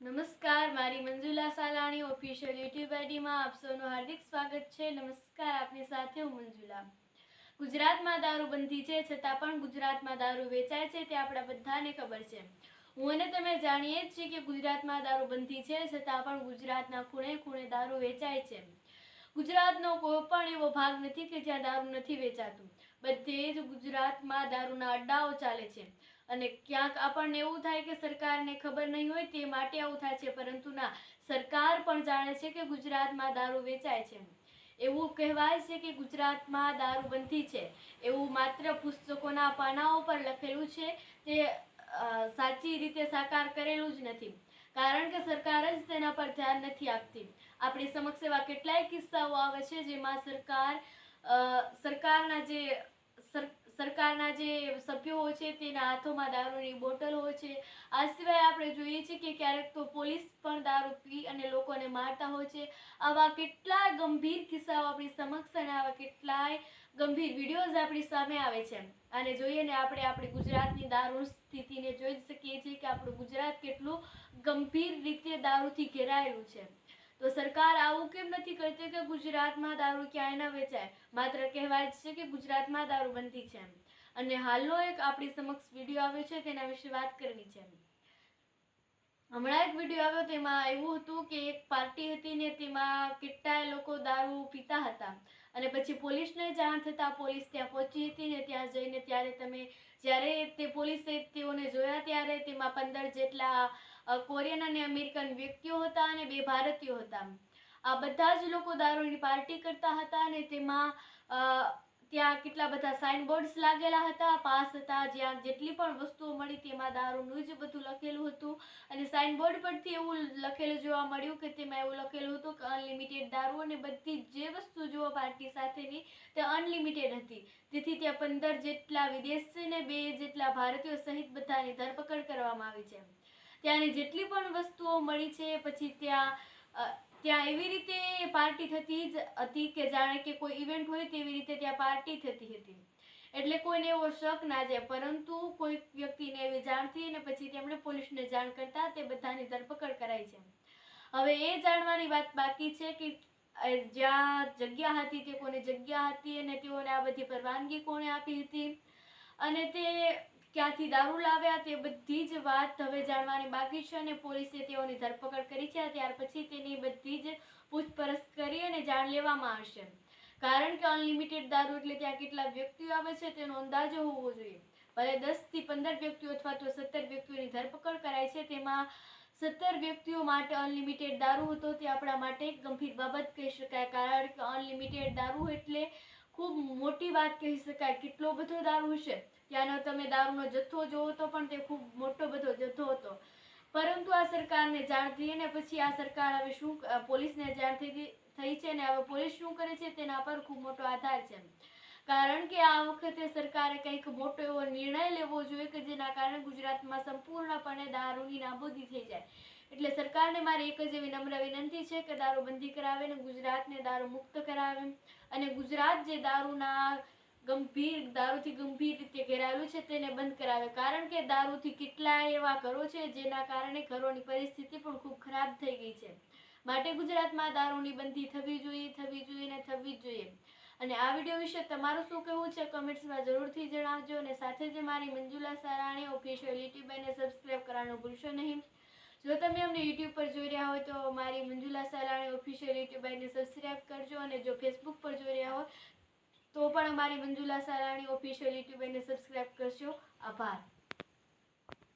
નમસ્કાર, મારી Manjula Salani official YouTube આઈડીમાં આપ સૌનું હાર્દિક સ્વાગત છે. નમસ્કાર, આપની સાથે હું મંજુલા. ગુજરાતમાં દારૂબંધી છે, છતાં પણ ગુજરાતમાં દારૂ વેચાય છે તે આપણા બધાને ખબર છે. હું અને તમે જાણીએ જ છીએ કે ગુજરાતમાં દારૂબંધી છે, છતાં પણ ગુજરાતના ખૂણે ખૂણે દારૂ વેચાય છે. ગુજરાતનો કોઈ પણ એવો ભાગ નથી કે જ્યાં દારૂ નથી વેચાતું. બધે જ ગુજરાતમાં દારૂના અડ્ડાઓ ચાલે છે. અને ક્યાંક આપણને એવું થાય કે સરકારને ખબર નહીં હોય તે માટે આવું થાય છે, પરંતુ ના, સરકાર પણ જાણે છે કે ગુજરાતમાં દારૂ વેચાય છે. એવું કહેવાય છે કે ગુજરાતમાં દારૂબંધી છે, એવું માત્ર પુસ્તકોના પાનાઓ પર લખેલું છે. તે સાચી રીતે સાકાર કરેલું જ નથી, કારણ કે સરકાર જ તેના પર ધ્યાન નથી આપતી. આપણી સમક્ષ એવા કેટલાય કિસ્સાઓ આવે છે જેમાં સરકારના જે સભ્યો હોય છે તેના હાથોમાં દારૂની બોટલ હોય છે. આ સિવાય આપણે જોઈએ છીએ કે ક્યારેક તો પોલીસ પણ દારૂ પી અને લોકોને મારતા હોય છે. આવા કેટલાય ગંભીર કિસ્સાઓ આપણી સમક્ષ અને આવા કેટલાય ગંભીર વિડીયોઝ આપણી સામે આવે છે. આને જોઈએ ને આપણે આપણી ગુજરાતની દારૂ સ્થિતિને જોઈ શકીએ છીએ કે આપણું ગુજરાત કેટલું ગંભીર રીતે દારૂથી ઘેરાયેલું છે. તો સરકાર આવું કેમ નથી કરતી કે ગુજરાતમાં દારૂ ક્યાંય ન વેચાય? માત્ર કહેવાય જ છે કે ગુજરાતમાં દારૂબંધી છે. અને હાલનો એક આપણી સમક્ષ વિડીયો આવ્યો છે, તેના વિશે વાત કરવી છે. હમણાં એક વિડીયો આવ્યો, તેમાં એવું હતું કે એક પાર્ટી હતી ને તેમાં કેટલાય લોકો દારૂ પીતા હતા અને પછી પોલીસને જાણ થતાં પોલીસ ત્યાં પહોંચી હતી ને ત્યાં જઈને જ્યારે તે પોલીસે તેઓને જોયા ત્યારે તેમાં 15 જેટલા કોરિયન અને અમેરિકન વ્યક્તિઓ હતા અને 2 ભારતીયો હતા. આ બધા જ લોકો દારૂની પાર્ટી કરતા હતા અને તેમાં ત્યાં કેટલા બધા સાઇનબોર્ડ્સ લાગેલા હતા, પાસ હતા, જ્યાં જેટલી પણ વસ્તુઓ મળી તેમાં દારૂનું જ બધું લખેલું હતું. અને સાઇનબોર્ડ પરથી એવું લખેલું જોવા મળ્યું કે તેમાં એવું લખેલું હતું કે અનલિમિટેડ દારૂ, અને બધી જે વસ્તુ જોવા પાર્ટી સાથેની તે અનલિમિટેડ હતી. તેથી ત્યાં 15 જેટલા વિદેશી ને 2 જેટલા ભારતીયો સહિત બધાની ધરપકડ કરવામાં આવી છે. ત્યાંની જેટલી પણ વસ્તુઓ મળી છે, પછી ત્યાં એવી રીતે પાર્ટી થતી જ હતી કે જાણે કે કોઈ ઇવેન્ટ હોય તેવી રીતે ત્યાં પાર્ટી થતી હતી. એટલે કોઈને એવો શક ના જાય, પરંતુ કોઈ વ્યક્તિને એવી જાણ થઈ અને પછી તેમણે પોલીસને જાણ કરતા તે બધાની ધરપકડ કરાઈ છે. હવે એ જાણવાની વાત બાકી છે કે જ્યાં જગ્યા હતી તે કોની જગ્યા હતી અને તેઓને આ બધી પરવાનગી કોણે આપી હતી અને તે ક્યાંથી દારૂ લાવ્યા, તે બધી જ વાત હવે જાણવાની બાકી છે. અને પોલીસે તેઓની ધરપકડ કરી છે. ત્યાર પછી તેની બધી જ પૂછપરછ કરી અને જાણ લેવામાં આવશે, કારણ કે અનલિમિટેડ દારૂ એટલે ત્યાં કેટલા વ્યક્તિઓ આવે છે તેનો અંદાજો હોવો જોઈએ. ભલે 10 થી 15 વ્યક્તિઓ અથવા તો 17 વ્યક્તિઓની ધરપકડ કરાય છે, તેમાં 17 વ્યક્તિઓ માટે અનલિમિટેડ દારૂ હતો, તે આપણા માટે એક ગંભીર બાબત કહી શકાય, કારણ કે અનલિમિટેડ દારૂ એટલે ખૂબ મોટી વાત કહી શકાય. કેટલો બધો દારૂ હશે, ત્યાંનો તમે દારૂનો જથ્થો જોવો તો પણ તે ખૂબ મોટો બધો જથ્થો હતો. પરંતુ આ સરકારને જાણ થઈ અને પછી આ સરકાર હવે પોલીસને જાણ થઈ છે અને હવે પોલીસ શું કરે છે તેના પર ખૂબ મોટો આધાર છે, કારણ કે આ વખતે સરકારે કંઈક મોટો એવો નિર્ણય લેવો જોઈએ કે જેના કારણે ગુજરાતમાં સંપૂર્ણપણે દારૂની નાબૂદી થઈ જાય. એટલે સરકારને મારી એક જ એવી નમ્ર વિનંતી છે કે દારૂબંધી કરાવે અને ગુજરાતને દારૂ મુક્ત કરાવે અને ગુજરાત જે દારૂથી ગંભીર રીતે ઘેરાયેલું છે તેને બંધ કરાવે, કારણ કે દારૂથી કેટલાય એવા ઘરો છે જેના કારણે ઘરોની પરિસ્થિતિ પણ ખૂબ ખરાબ થઈ ગઈ છે. માટે ગુજરાતમાં દારૂની બંધી થવી જોઈએ. અને આ વિડીયો વિશે તમારું શું કહેવું છે કમેન્ટ્સમાં જરૂરથી જણાવજો. અને સાથે જ મારી મંજુલા સાલાણી ઓફિશિયલ યુટ્યુબ એને સબસ્ક્રાઈબ કરવાનું ભૂલશો નહીં. જો તમે અમને યુટ્યુબ પર જોઈ રહ્યા હોય તો મારી મંજુલા સાલાણી ઓફિશિયલ યુટ્યુબ એને સબસ્ક્રાઈબ કરજો. અને જો ફેસબુક પર જોઈ રહ્યા હોય તો પણ અમારી મંજુલા સાલાણી ઓફિશિયલ યુટ્યુબ એને સબસ્ક્રાઈબ કરશો. આભાર.